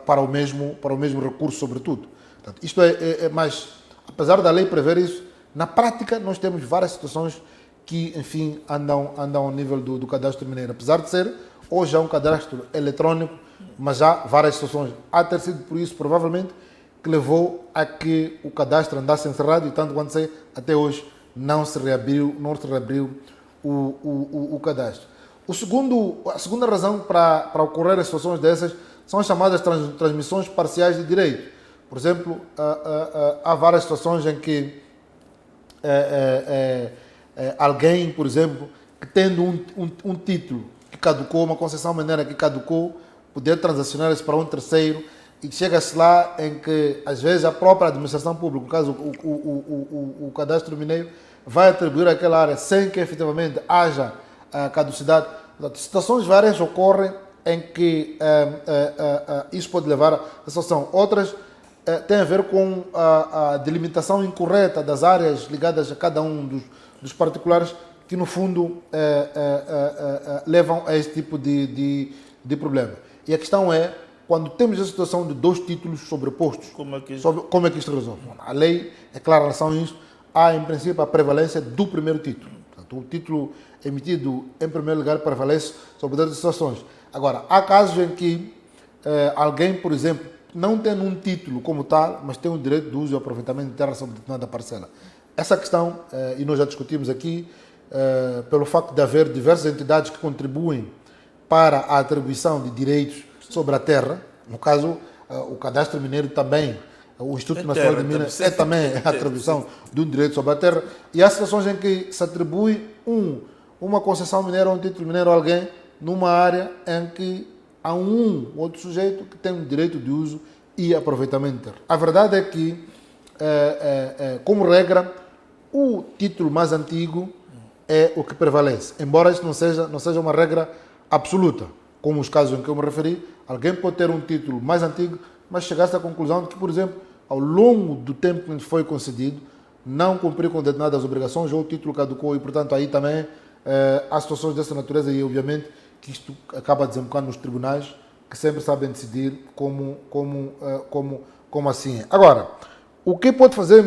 Para o mesmo recurso, sobretudo. Portanto, isto mas, apesar da lei prever isso, na prática nós temos várias situações que, enfim, andam ao nível do cadastro mineiro. Apesar de ser hoje há um cadastro eletrónico, mas há várias situações. Há ter sido por isso, provavelmente, que levou a que o cadastro andasse encerrado e, tanto quanto sei, até hoje não se reabriu o cadastro. A segunda razão para ocorrer situações dessas são as chamadas transmissões parciais de direito. Por exemplo, há várias situações em que alguém, por exemplo, que tendo um título que caducou, uma concessão mineira que caducou, poder transacionar isso para um terceiro e chega-se lá em que, às vezes, a própria administração pública, no caso o cadastro mineiro, vai atribuir aquela área sem que efetivamente haja caducidade. Situações várias ocorrem em que isso pode levar à situação. Outras têm a ver com a delimitação incorreta das áreas ligadas a cada um dos particulares que no fundo levam a esse tipo de problema. E a questão é, quando temos a situação de dois títulos sobrepostos, como é que isto resolve? A lei é clara em relação a isso. Há, em princípio, a prevalência do primeiro título. Portanto, o título emitido em primeiro lugar prevalece sobre outras situações. Agora, há casos em que alguém, por exemplo, não tendo um título como tal, mas tem o direito de uso e aproveitamento de terra sobre determinada parcela. Essa questão, e nós já discutimos aqui, pelo facto de haver diversas entidades que contribuem para a atribuição de direitos sobre a terra, no caso, o Cadastro Mineiro também, o Instituto Nacional de Minas é também a atribuição de um direito sobre a terra, e há situações em que se atribui uma concessão mineira ou um título mineiro a alguém numa área em que há outro sujeito que tem um direito de uso e aproveitamento de terra. A verdade é que, como regra, o título mais antigo é o que prevalece, embora isso não seja uma regra absoluta. Como os casos em que eu me referi, alguém pode ter um título mais antigo, mas chegasse à conclusão de que, por exemplo, ao longo do tempo que lhe foi concedido, não cumpriu com determinadas obrigações ou o título caducou e, portanto, aí também há situações dessa natureza e, obviamente, que isto acaba desembocando nos tribunais, que sempre sabem decidir como assim é. Agora, o que pode fazer,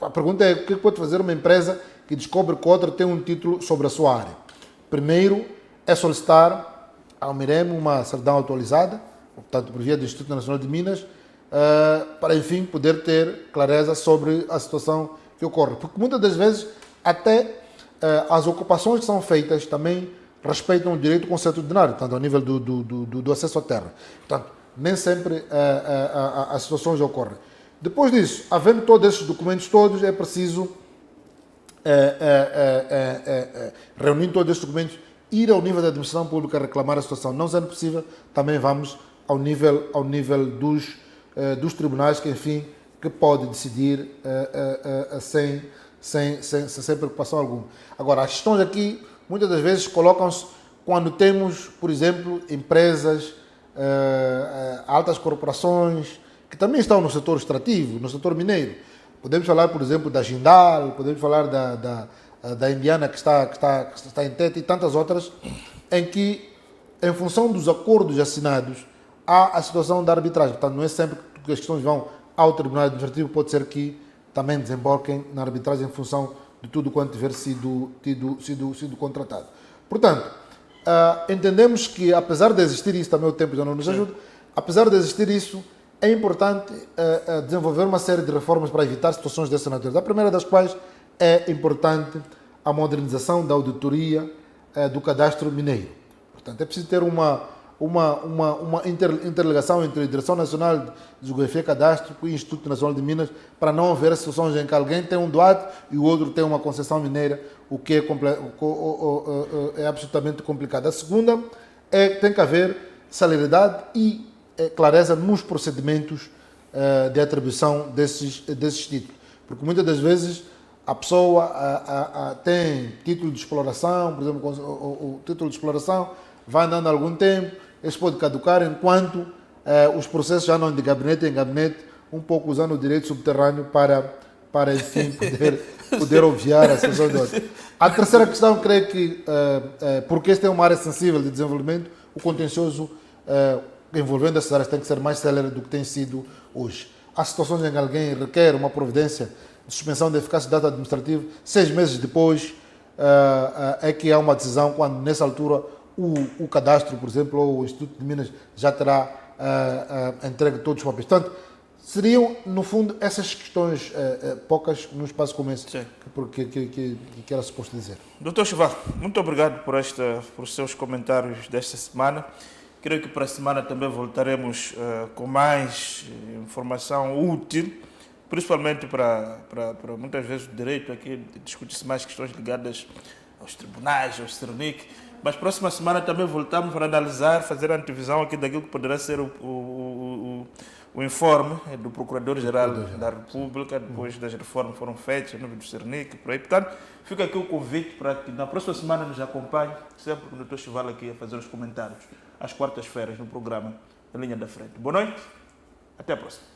a pergunta é, o que pode fazer uma empresa que descobre que outra tem um título sobre a sua área? Primeiro, é solicitar ao MIREM uma certidão atualizada, portanto, por via do Instituto Nacional de Minas, para, enfim, poder ter clareza sobre a situação que ocorre. Porque muitas das vezes, até as ocupações que são feitas também respeitam o direito consuetudinário, tanto ao nível do acesso à terra. Portanto, nem sempre as situações ocorrem. Depois disso, havendo todos esses documentos todos, é preciso, reunindo todos esses documentos, ir ao nível da administração pública reclamar a situação. Não sendo possível, também vamos ao nível dos tribunais, que, enfim, que pode decidir sem preocupação alguma. Agora, as questões aqui, muitas das vezes, colocam-se quando temos, por exemplo, empresas, altas corporações, que também estão no setor extrativo, no setor mineiro. Podemos falar, por exemplo, da Jindal, podemos falar da Indiana, que está em Tete, e tantas outras, em que, em função dos acordos assinados, há a situação da arbitragem. Portanto, não é sempre que as questões vão ao Tribunal Administrativo, pode ser que também desemboquem na arbitragem em função de tudo quanto tiver sido contratado. Portanto, entendemos que, apesar de existir isso, também o tempo já não nos ajuda, apesar de existir isso, é importante desenvolver uma série de reformas para evitar situações dessa natureza. A primeira das quais é importante a modernização da auditoria do cadastro mineiro. Portanto, é preciso ter uma interligação entre a Direção Nacional de Geografia e Cadastro e o Instituto Nacional de Minas, para não haver situações em que alguém tem um doate e o outro tem uma concessão mineira, o que é absolutamente complicado. A segunda é que tem que haver celeridade e clareza nos procedimentos de atribuição desses títulos. Porque muitas das vezes a pessoa tem título de exploração, por exemplo, o título de exploração vai andando há algum tempo, esse pode caducar enquanto os processos já andam de gabinete em gabinete, um pouco usando o direito subterrâneo para enfim, poder obviar a situação de outra. A terceira questão, creio que, porque esta é uma área sensível de desenvolvimento, o contencioso envolvendo essas áreas tem que ser mais célere do que tem sido hoje. Há situações em que alguém requer uma providência de suspensão da eficácia do ato administrativo, 6 meses depois é que há uma decisão, quando nessa altura o cadastro, por exemplo, ou o Instituto de Minas já terá entregue todos os papéis. Portanto, seriam, no fundo, essas questões poucas num espaço como esse que era suposto dizer. Dr. Chival, muito obrigado por os seus comentários desta semana. Creio que para a semana também voltaremos com mais informação útil, principalmente para muitas vezes o direito aqui, discutir-se mais questões ligadas aos tribunais, ao CERNIC. Mas próxima semana também voltamos para analisar, fazer a antevisão aqui daquilo que poderá ser o informe do Procurador-Geral da República, depois das reformas que foram feitas, no nível do CERNIC, por aí. Portanto, fica aqui o convite para que na próxima semana nos acompanhe, sempre com o Dr. Chival aqui a fazer os comentários, às quartas-feiras, no programa Na Linha da Frente. Boa noite, até a próxima.